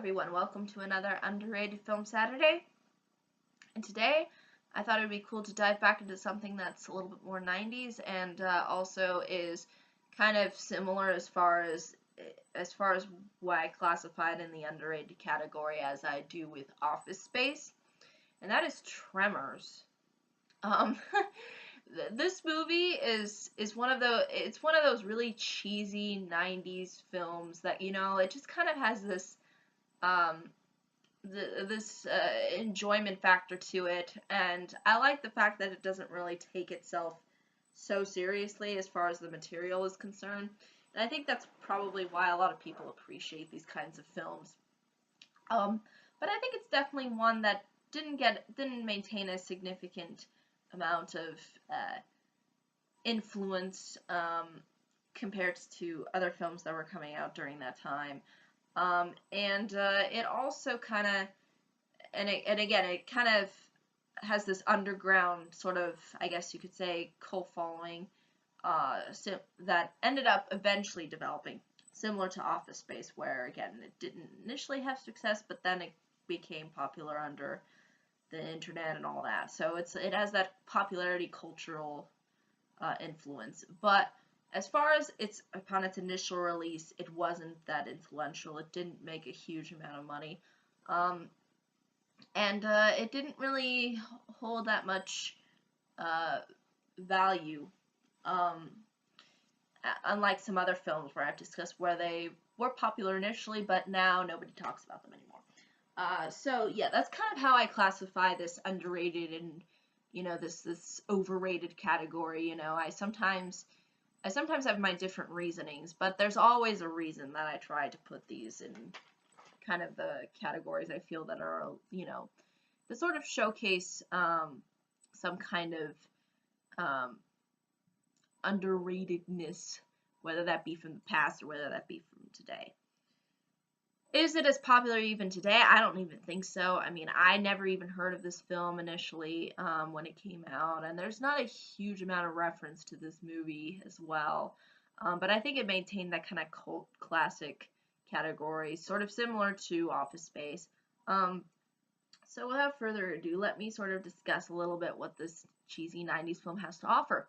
everyone, welcome to another Underrated Film Saturday. And today I thought it would be cool to dive back into something that's a little bit more 90s and also is kind of similar as far as what I classified in the underrated category as I do with Office Space, and that is Tremors. Um, this movie is one of those really cheesy 90s films that, it just kind of has this um, this enjoyment factor to it, and I like the fact that it doesn't really take itself so seriously as far as the material is concerned, and I think that's probably why a lot of people appreciate these kinds of films. But I think it's definitely one that didn't maintain a significant amount of influence compared to other films that were coming out during that time. It also kind of, and again, it kind of has this underground sort of, I guess you could say, cult following that ended up eventually developing, similar to Office Space, where, again, it didn't initially have success, but then it became popular under the internet and all that. So it has that popularity cultural influence. But as far as upon its initial release, it wasn't that influential. It didn't make a huge amount of money. It didn't really hold that much value. Unlike some other films where I've discussed where they were popular initially, but now nobody talks about them anymore. So yeah, that's kind of how I classify this underrated and this overrated category. I sometimes have my different reasonings, but there's always a reason that I try to put these in kind of the categories I feel that are, the sort of showcase some kind of underratedness, whether that be from the past or whether that be from today. Is it as popular even today? I don't even think so. I mean, I never even heard of this film initially when it came out, and there's not a huge amount of reference to this movie as well. But I think it maintained that kind of cult classic category, sort of similar to Office Space. So without further ado, let me sort of discuss a little bit what this cheesy 90s film has to offer.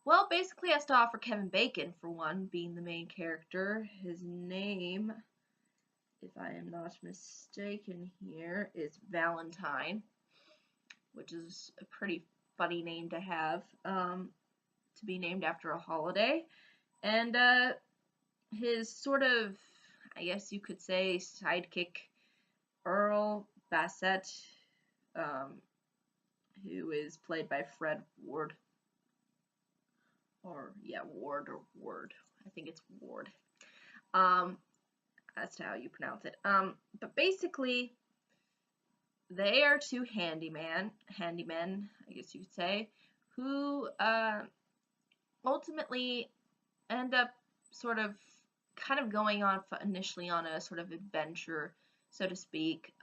Well, basically it has to offer Kevin Bacon, for one, being the main character. His name, if I am not mistaken here, is Valentine, which is a pretty funny name to have, to be named after a holiday. And his sort of, I guess you could say, sidekick, Earl Bassett, who is played by Fred Ward. Ward or Ward. I think it's Ward. That's how you pronounce it. But basically, they are two handymen, I guess you could say, who ultimately end up sort of kind of going on initially on a sort of adventure, so to speak,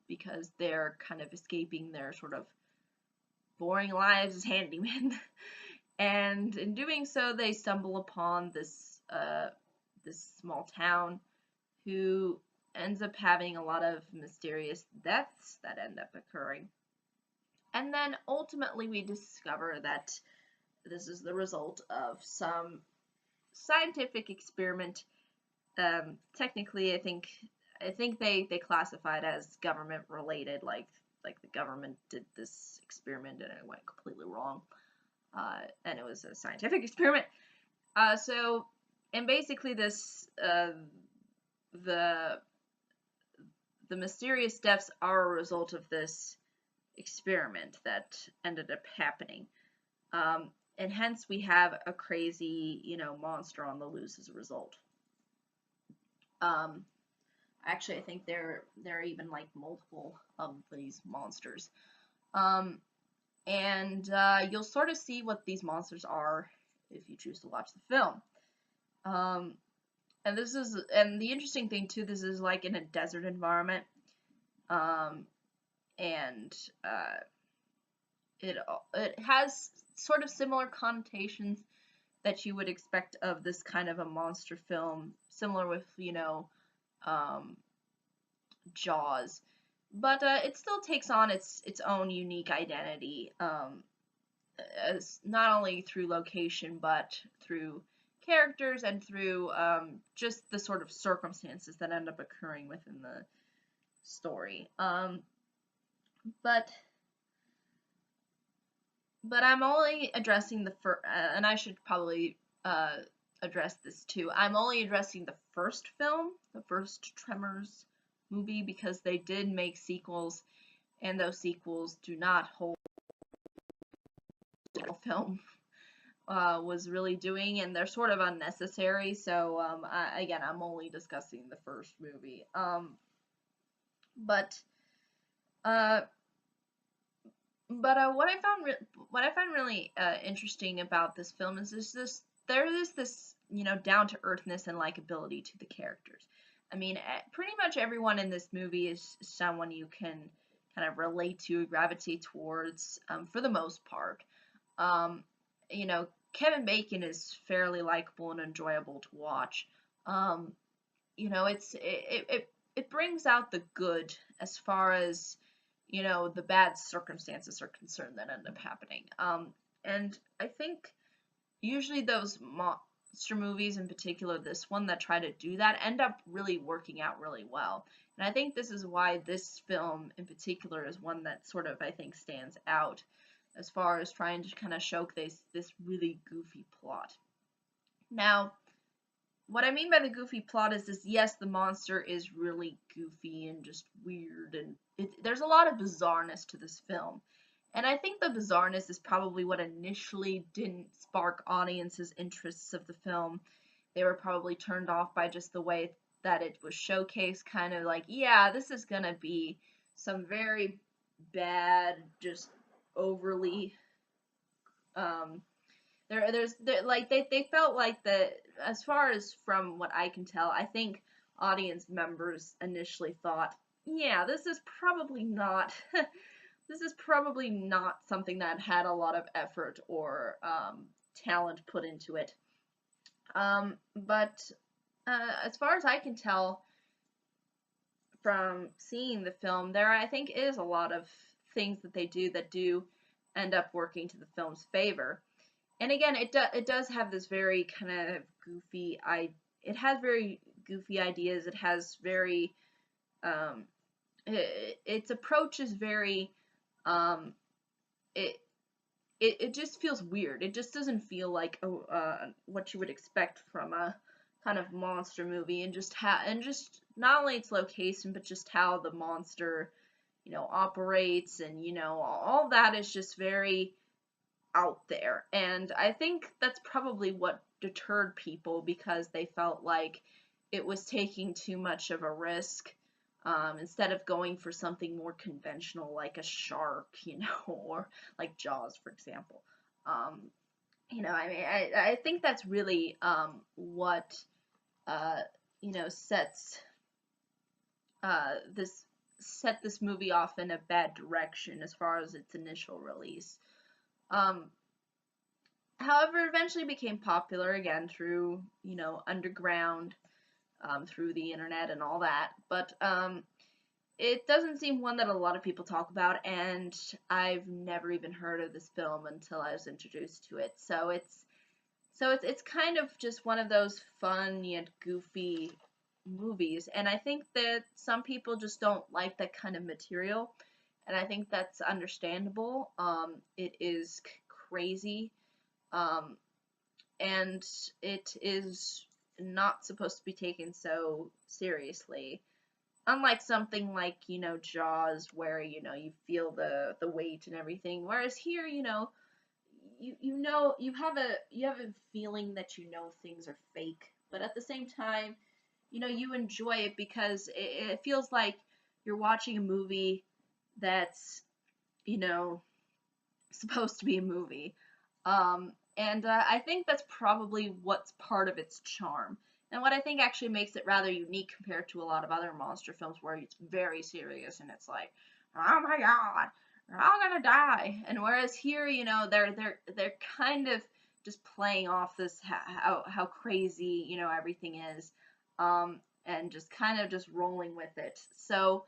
because they're kind of escaping their sort of boring lives as handymen. And in doing so, they stumble upon this small town who ends up having a lot of mysterious deaths that end up occurring. And then ultimately we discover that this is the result of some scientific experiment. Technically, I think they classify it as government related, like the government did this experiment and it went completely wrong. And it was a scientific experiment. And basically this, the mysterious deaths are a result of this experiment that ended up happening. And hence we have a crazy, monster on the loose as a result. Actually, I think there are even like multiple of these monsters. You'll sort of see what these monsters are if you choose to watch the film. And the interesting thing too, this is like in a desert environment. It has sort of similar connotations that you would expect of this kind of a monster film, similar with, Jaws, but it still takes on its own unique identity, as not only through location but through characters and through just the sort of circumstances that end up occurring within the story. But I'm only addressing the first, and I should probably address this too. I'm only addressing the first film, the first Tremors movie, because they did make sequels, and those sequels do not hold the film was really doing, and they're sort of unnecessary. So again, I'm only discussing the first movie. But uh, what I find really interesting about this film is there is this down to earthness and likability to the characters. I mean, pretty much everyone in this movie is someone you can kind of relate to, gravitate towards, for the most part. Um, Kevin Bacon is fairly likable and enjoyable to watch. Um, it brings out the good as far as the bad circumstances are concerned that end up happening. And I think usually those monster movies, in particular this one that try to do that, end up really working out really well. And I think this is why this film in particular is one that sort of, I think, stands out as far as trying to kind of showcase this really goofy plot. Now, what I mean by the goofy plot is this: yes, the monster is really goofy and just weird, and there's a lot of bizarreness to this film. And I think the bizarreness is probably what initially didn't spark audiences' interests of the film. They were probably turned off by just the way that it was showcased, kind of like, yeah, this is gonna be some very bad, just overly like they felt like the as far as from what I can tell, I think audience members initially thought, yeah, this is probably not this is probably not something that had a lot of effort or talent put into it. But as far as I can tell from seeing the film, there I think is a lot of things that they do that do end up working to the film's favor. And again, it does have this very kind of goofy it has very goofy ideas. It has very its approach is very it it just feels weird. It just doesn't feel like what you would expect from a kind of monster movie, and just not only its location but just how the monster operates, and all that is just very out there. And I think that's probably what deterred people, because they felt like it was taking too much of a risk, instead of going for something more conventional like a shark, or like Jaws, for example. I mean, I think that's really what sets this set this movie off in a bad direction as far as its initial release. Um, However, it eventually became popular again through, underground, through the internet and all that. But it doesn't seem one that a lot of people talk about, and I've never even heard of this film until I was introduced to it. So it's kind of just one of those fun yet goofy movies, and I think that some people just don't like that kind of material, and I think that's understandable. It is crazy, um, and it is not supposed to be taken so seriously. Unlike something like, Jaws, where, you feel the weight and everything. Whereas here, you have a feeling that things are fake, but at the same time, you enjoy it because it feels like you're watching a movie that's, you know, supposed to be a movie. And I think that's probably what's part of its charm. And what I think actually makes it rather unique compared to a lot of other monster films where it's very serious and it's like, oh my god, they're all gonna die. And whereas here, they're kind of just playing off this how crazy everything is. and just kind of just rolling with it. So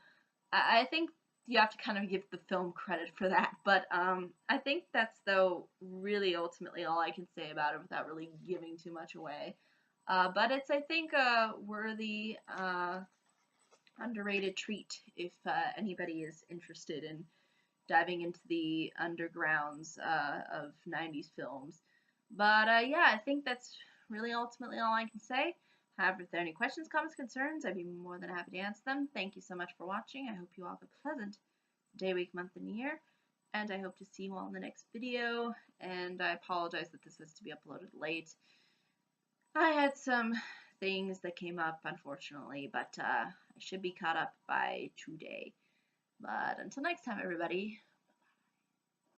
I think you have to kind of give the film credit for that. But I think that's, though, really ultimately all I can say about it without really giving too much away. But it's, I think, a worthy, underrated treat if anybody is interested in diving into the undergrounds of 90s films. But yeah, I think that's really ultimately all I can say. However, if there are any questions, comments, concerns, I'd be more than happy to answer them. Thank you so much for watching. I hope you all have a pleasant day, week, month, and year. And I hope to see you all in the next video. And I apologize that this has to be uploaded late. I had some things that came up, unfortunately, but I should be caught up by today. But until next time, everybody,